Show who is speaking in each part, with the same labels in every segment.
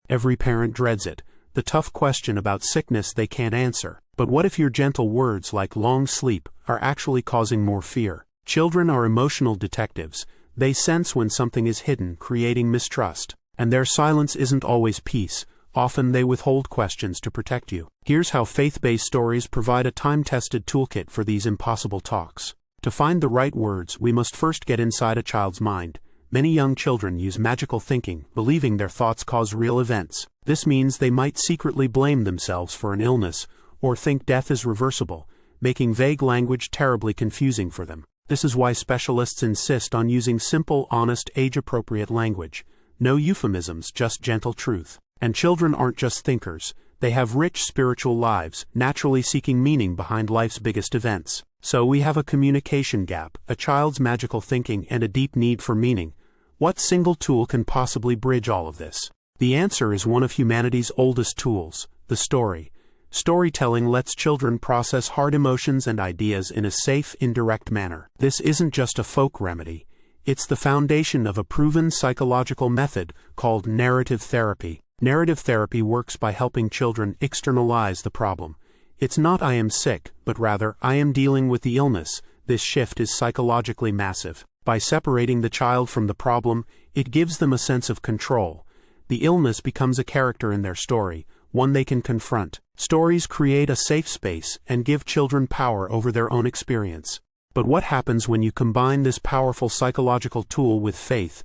Speaker 1: Every parent dreads it, the tough question about sickness they can't answer. But what if your gentle words like long sleep are actually causing more fear? Children are emotional detectives. They sense when something is hidden, creating mistrust. And their silence isn't always peace. Often they withhold questions to protect you. Here's how faith-based stories provide a time-tested toolkit for these impossible talks. To find the right words, we must first get inside a child's mind. Many young children use magical thinking, believing their thoughts cause real events. This means they might secretly blame themselves for an illness, or think death is reversible, making vague language terribly confusing for them. This is why specialists insist on using simple, honest, age-appropriate language. No euphemisms, just gentle truth. And children aren't just thinkers. They have rich spiritual lives, naturally seeking meaning behind life's biggest events. So we have a communication gap, a child's magical thinking, and a deep need for meaning. What single tool can possibly bridge all of this? The answer is one of humanity's oldest tools, the story. Storytelling lets children process hard emotions and ideas in a safe, indirect manner. This isn't just a folk remedy. It's the foundation of a proven psychological method called narrative therapy. Narrative therapy works by helping children externalize the problem. It's not "I am sick," but rather "I am dealing with the illness." This shift is psychologically massive. By separating the child from the problem, it gives them a sense of control. The illness becomes a character in their story, one they can confront. Stories create a safe space and give children power over their own experience. But what happens when you combine this powerful psychological tool with faith?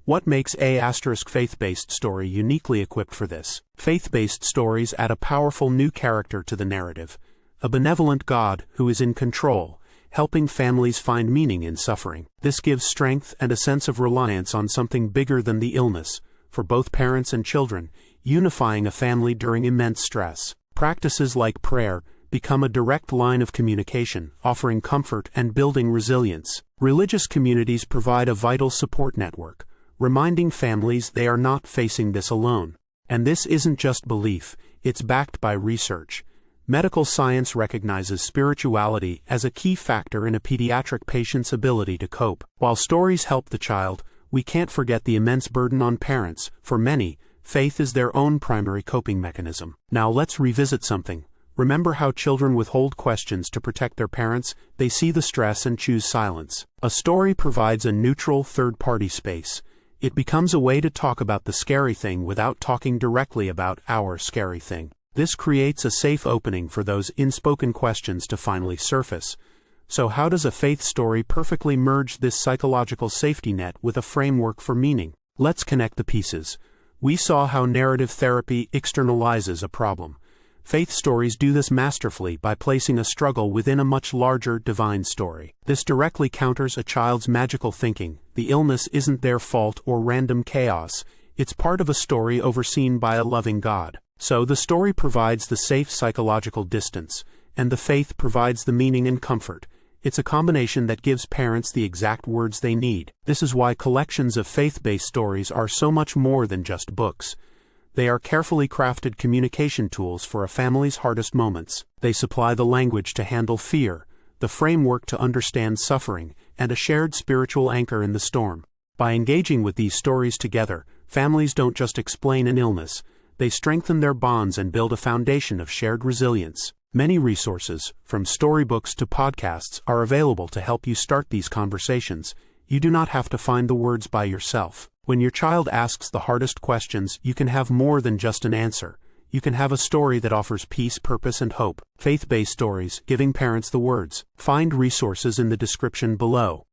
Speaker 1: What makes a faith-based story uniquely equipped for this? Faith-based stories add a powerful new character to the narrative, a benevolent God who is in control, helping families find meaning in suffering. This gives strength and a sense of reliance on something bigger than the illness, for both parents and children, unifying a family during immense stress. Practices like prayer become a direct line of communication, offering comfort and building resilience. Religious communities provide a vital support network, reminding families they are not facing this alone. And this isn't just belief, it's backed by research. Medical science recognizes spirituality as a key factor in a pediatric patient's ability to cope. While stories help the child, we can't forget the immense burden on parents. For many, faith is their own primary coping mechanism. Now let's revisit something. Remember how children withhold questions to protect their parents? They see the stress and choose silence. A story provides a neutral third-party space. It becomes a way to talk about the scary thing without talking directly about our scary thing. This creates a safe opening for those unspoken questions to finally surface. So how does a faith story perfectly merge this psychological safety net with a framework for meaning? Let's connect the pieces. We saw how narrative therapy externalizes a problem. Faith stories do this masterfully by placing a struggle within a much larger divine story. This directly counters a child's magical thinking. The illness isn't their fault or random chaos. It's part of a story overseen by a loving God. So the story provides the safe psychological distance, and the faith provides the meaning and comfort. It's a combination that gives parents the exact words they need. This is why collections of faith-based stories are so much more than just books. They are carefully crafted communication tools for a family's hardest moments. They supply the language to handle fear, the framework to understand suffering, and a shared spiritual anchor in the storm. By engaging with these stories together, families don't just explain an illness, they strengthen their bonds and build a foundation of shared resilience. Many resources, from storybooks to podcasts, are available to help you start these conversations. You do not have to find the words by yourself. When your child asks the hardest questions, you can have more than just an answer. You can have a story that offers peace, purpose, and hope. Faith-based stories, giving parents the words. Find resources in the description below.